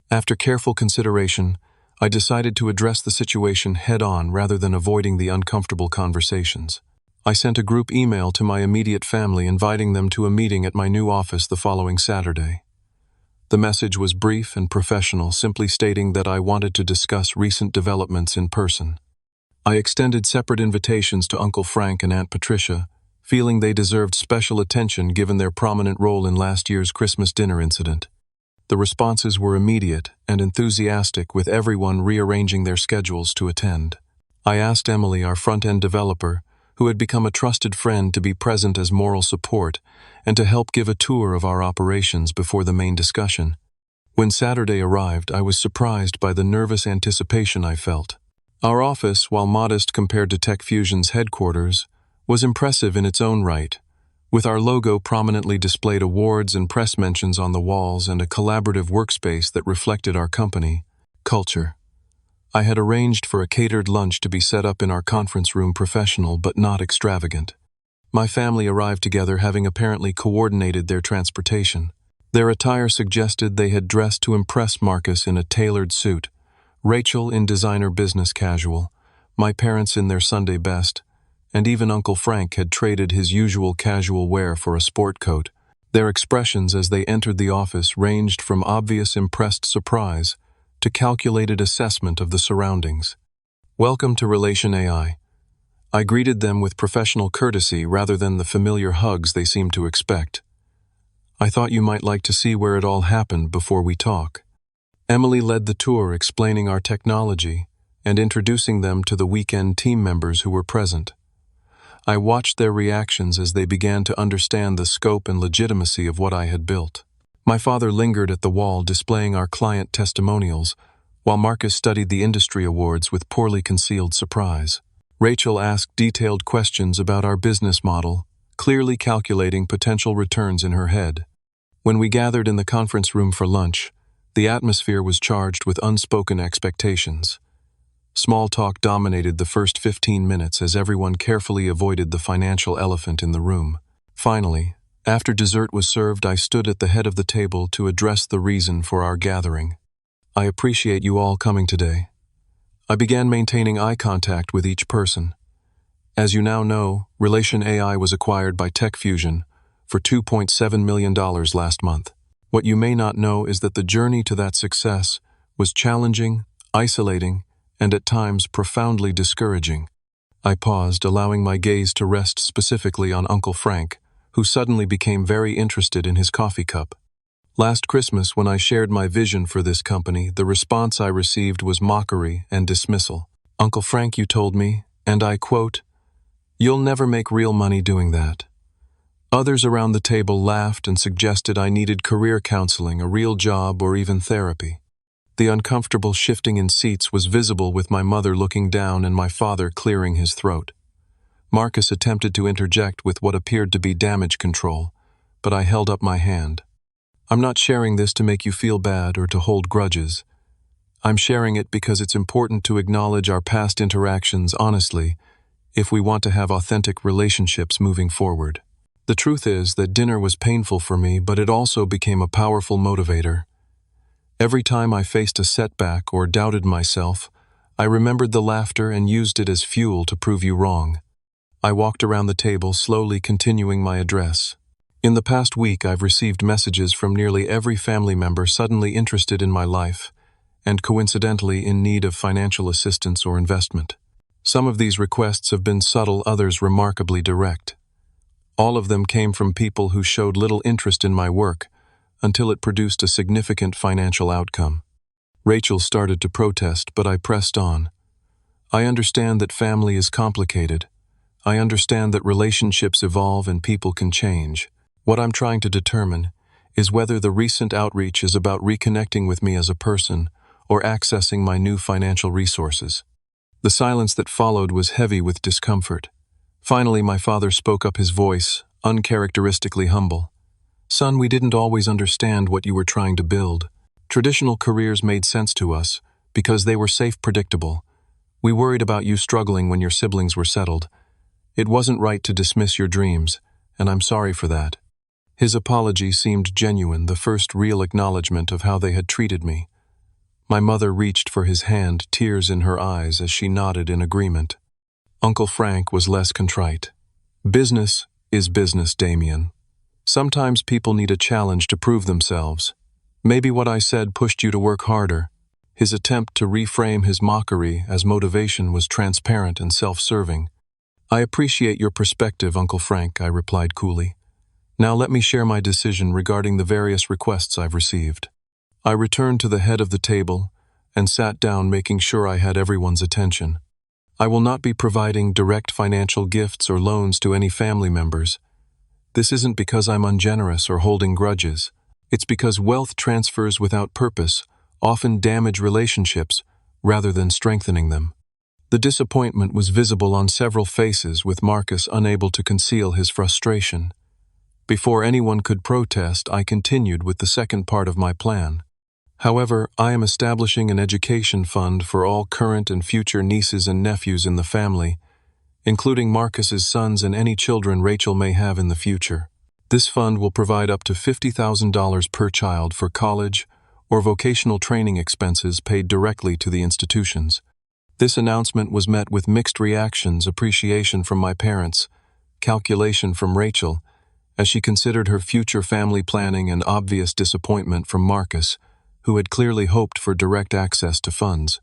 After careful consideration, I decided to address the situation head-on rather than avoiding the uncomfortable conversations. I sent a group email to my immediate family inviting them to a meeting at my new office the following Saturday. The message was brief and professional, simply stating that I wanted to discuss recent developments in person. I extended separate invitations to Uncle Frank and Aunt Patricia, feeling they deserved special attention given their prominent role in last year's Christmas dinner incident. The responses were immediate and enthusiastic, with everyone rearranging their schedules to attend. I asked Emily, our front-end developer, who had become a trusted friend, to be present as moral support and to help give a tour of our operations before the main discussion. When Saturday arrived, I was surprised by the nervous anticipation I felt. Our office, while modest compared to TechFusion's headquarters, was impressive in its own right, with our logo prominently displayed, awards and press mentions on the walls, and a collaborative workspace that reflected our company culture. I had arranged for a catered lunch to be set up in our conference room, professional but not extravagant. My family arrived together, having apparently coordinated their transportation. Their attire suggested they had dressed to impress Marcus in a tailored suit, Rachel in designer business casual, my parents in their Sunday best, and even Uncle Frank had traded his usual casual wear for a sport coat. Their expressions as they entered the office ranged from obvious impressed surprise to calculated assessment of the surroundings. "Welcome to Relation AI." I greeted them with professional courtesy rather than the familiar hugs they seemed to expect. "I thought you might like to see where it all happened before we talk." Emily led the tour, explaining our technology and introducing them to the weekend team members who were present. I watched their reactions as they began to understand the scope and legitimacy of what I had built. My father lingered at the wall displaying our client testimonials, while Marcus studied the industry awards with poorly concealed surprise. Rachel asked detailed questions about our business model, clearly calculating potential returns in her head. When we gathered in the conference room for lunch, the atmosphere was charged with unspoken expectations. Small talk dominated the first 15 minutes as everyone carefully avoided the financial elephant in the room. Finally, after dessert was served, I stood at the head of the table to address the reason for our gathering. I appreciate you all coming today. I began maintaining eye contact with each person. As you now know, Relation AI was acquired by TechFusion for $2.7 million last month. What you may not know is that the journey to that success was challenging, isolating, and at times profoundly discouraging. I paused, allowing my gaze to rest specifically on Uncle Frank, who suddenly became very interested in his coffee cup. Last Christmas, when I shared my vision for this company, the response I received was mockery and dismissal. "Uncle Frank, you told me," and I quote, "you'll never make real money doing that." Others around the table laughed and suggested I needed career counseling, a real job, or even therapy. The uncomfortable shifting in seats was visible, with my mother looking down and my father clearing his throat. Marcus attempted to interject with what appeared to be damage control, but I held up my hand. "I'm not sharing this to make you feel bad or to hold grudges. I'm sharing it because it's important to acknowledge our past interactions honestly if we want to have authentic relationships moving forward." The truth is that dinner was painful for me, but it also became a powerful motivator. Every time I faced a setback or doubted myself, I remembered the laughter and used it as fuel to prove you wrong. I walked around the table, slowly continuing my address. In the past week, I've received messages from nearly every family member suddenly interested in my life, and coincidentally in need of financial assistance or investment. Some of these requests have been subtle, others remarkably direct. All of them came from people who showed little interest in my work until it produced a significant financial outcome. Rachel started to protest, but I pressed on. I understand that family is complicated. I understand that relationships evolve and people can change. What I'm trying to determine is whether the recent outreach is about reconnecting with me as a person or accessing my new financial resources. The silence that followed was heavy with discomfort. Finally, my father spoke up, his voice uncharacteristically humble. "Son, we didn't always understand what you were trying to build. Traditional careers made sense to us because they were safe, predictable. We worried about you struggling when your siblings were settled. It wasn't right to dismiss your dreams, and I'm sorry for that." His apology seemed genuine, the first real acknowledgement of how they had treated me. My mother reached for his hand, tears in her eyes as she nodded in agreement. Uncle Frank was less contrite. "Business is business, Damien. Sometimes people need a challenge to prove themselves. Maybe what I said pushed you to work harder." His attempt to reframe his mockery as motivation was transparent and self-serving. "I appreciate your perspective, Uncle Frank," I replied coolly. "Now let me share my decision regarding the various requests I've received." I returned to the head of the table and sat down, making sure I had everyone's attention. I will not be providing direct financial gifts or loans to any family members. This isn't because I'm ungenerous or holding grudges. It's because wealth transfers without purpose often damage relationships rather than strengthening them. The disappointment was visible on several faces, with Marcus unable to conceal his frustration. Before anyone could protest, I continued with the second part of my plan. "However, I am establishing an education fund for all current and future nieces and nephews in the family, including Marcus's sons and any children Rachel may have in the future. This fund will provide up to $50,000 per child for college or vocational training expenses paid directly to the institutions." This announcement was met with mixed reactions: appreciation from my parents, calculation from Rachel, as she considered her future family planning, and obvious disappointment from Marcus, who had clearly hoped for direct access to funds.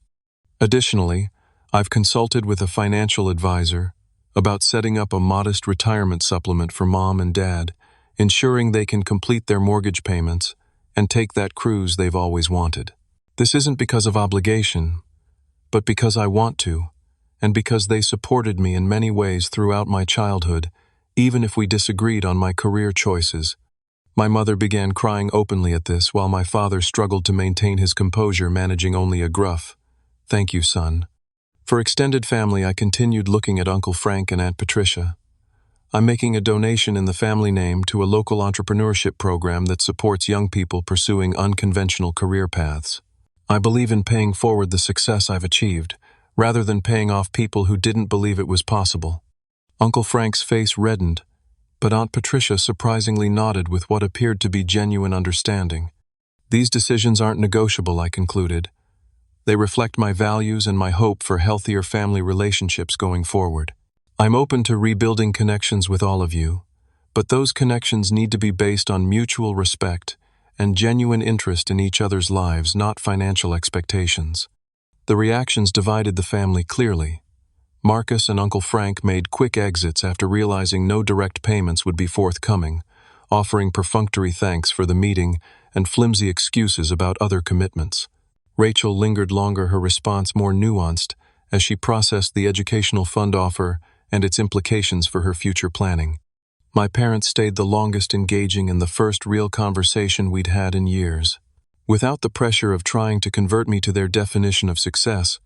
Additionally, I've consulted with a financial advisor about setting up a modest retirement supplement for Mom and Dad, ensuring they can complete their mortgage payments and take that cruise they've always wanted. This isn't because of obligation, but because I want to, and because they supported me in many ways throughout my childhood, even if we disagreed on my career choices. My mother began crying openly at this, while my father struggled to maintain his composure, managing only a gruff, "Thank you, son." For extended family, I continued looking at Uncle Frank and Aunt Patricia. I'm making a donation in the family name to a local entrepreneurship program that supports young people pursuing unconventional career paths. I believe in paying forward the success I've achieved, rather than paying off people who didn't believe it was possible. Uncle Frank's face reddened, but Aunt Patricia surprisingly nodded with what appeared to be genuine understanding. These decisions aren't negotiable, I concluded. They reflect my values and my hope for healthier family relationships going forward. I'm open to rebuilding connections with all of you, but those connections need to be based on mutual respect and genuine interest in each other's lives, not financial expectations. The reactions divided the family clearly. Marcus and Uncle Frank made quick exits after realizing no direct payments would be forthcoming, offering perfunctory thanks for the meeting and flimsy excuses about other commitments. Rachel lingered longer, her response more nuanced, as she processed the educational fund offer and its implications for her future planning. My parents stayed the longest, engaging in the first real conversation we'd had in years. Without the pressure of trying to convert me to their definition of success,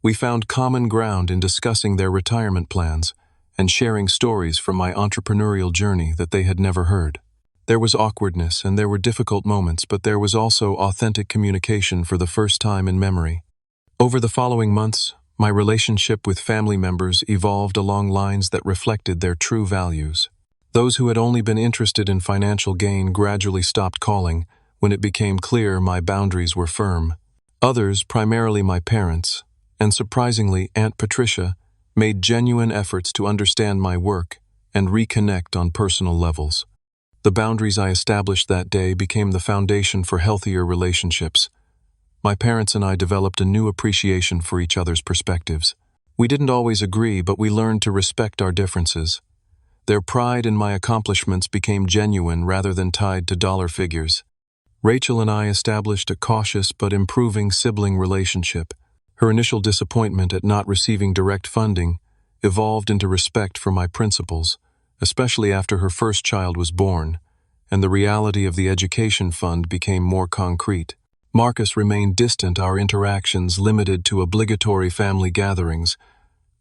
we found common ground in discussing their retirement plans and sharing stories from my entrepreneurial journey that they had never heard. There was awkwardness and there were difficult moments, but there was also authentic communication for the first time in memory. Over the following months, my relationship with family members evolved along lines that reflected their true values. Those who had only been interested in financial gain gradually stopped calling when it became clear my boundaries were firm. Others, primarily my parents, and surprisingly Aunt Patricia, made genuine efforts to understand my work and reconnect on personal levels. The boundaries I established that day became the foundation for healthier relationships. My parents and I developed a new appreciation for each other's perspectives. We didn't always agree, but we learned to respect our differences. Their pride in my accomplishments became genuine rather than tied to dollar figures. Rachel and I established a cautious but improving sibling relationship. Her initial disappointment at not receiving direct funding evolved into respect for my principles, especially after her first child was born, and the reality of the education fund became more concrete. Marcus remained distant, our interactions limited to obligatory family gatherings,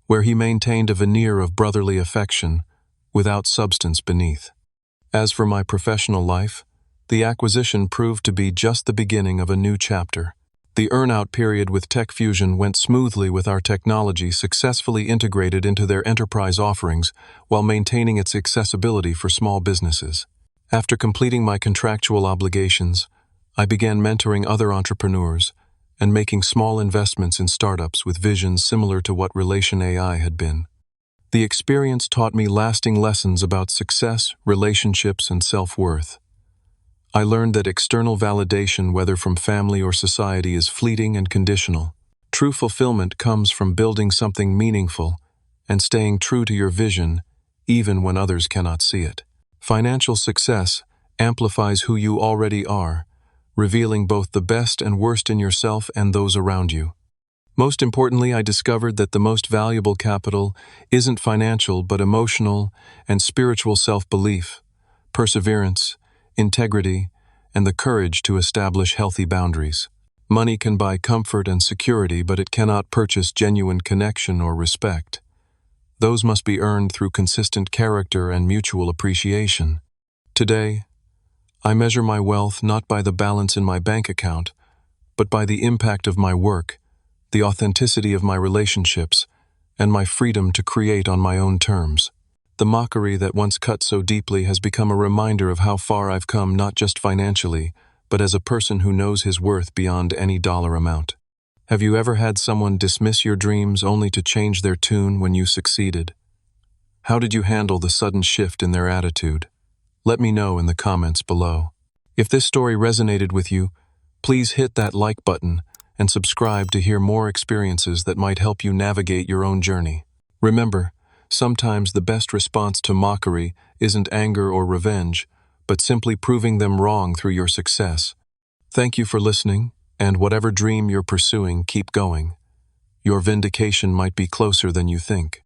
where he maintained a veneer of brotherly affection without substance beneath. As for my professional life, the acquisition proved to be just the beginning of a new chapter. The earn-out period with TechFusion went smoothly, with our technology successfully integrated into their enterprise offerings while maintaining its accessibility for small businesses. After completing my contractual obligations, I began mentoring other entrepreneurs and making small investments in startups with visions similar to what Relation AI had been. The experience taught me lasting lessons about success, relationships, and self-worth. I learned that external validation, whether from family or society, is fleeting and conditional. True fulfillment comes from building something meaningful and staying true to your vision, even when others cannot see it. Financial success amplifies who you already are, revealing both the best and worst in yourself and those around you. Most importantly, I discovered that the most valuable capital isn't financial but emotional and spiritual self-belief, perseverance, integrity, and the courage to establish healthy boundaries. Money can buy comfort and security, but it cannot purchase genuine connection or respect. Those must be earned through consistent character and mutual appreciation. Today, I measure my wealth not by the balance in my bank account, but by the impact of my work, the authenticity of my relationships, and my freedom to create on my own terms. The mockery that once cut so deeply has become a reminder of how far I've come, not just financially, but as a person who knows his worth beyond any dollar amount. Have you ever had someone dismiss your dreams only to change their tune when you succeeded? How did you handle the sudden shift in their attitude? Let me know in the comments below. If this story resonated with you, please hit that like button and subscribe to hear more experiences that might help you navigate your own journey. Remember, sometimes the best response to mockery isn't anger or revenge, but simply proving them wrong through your success. Thank you for listening, And whatever dream you're pursuing, keep going. Your vindication might be closer than you think.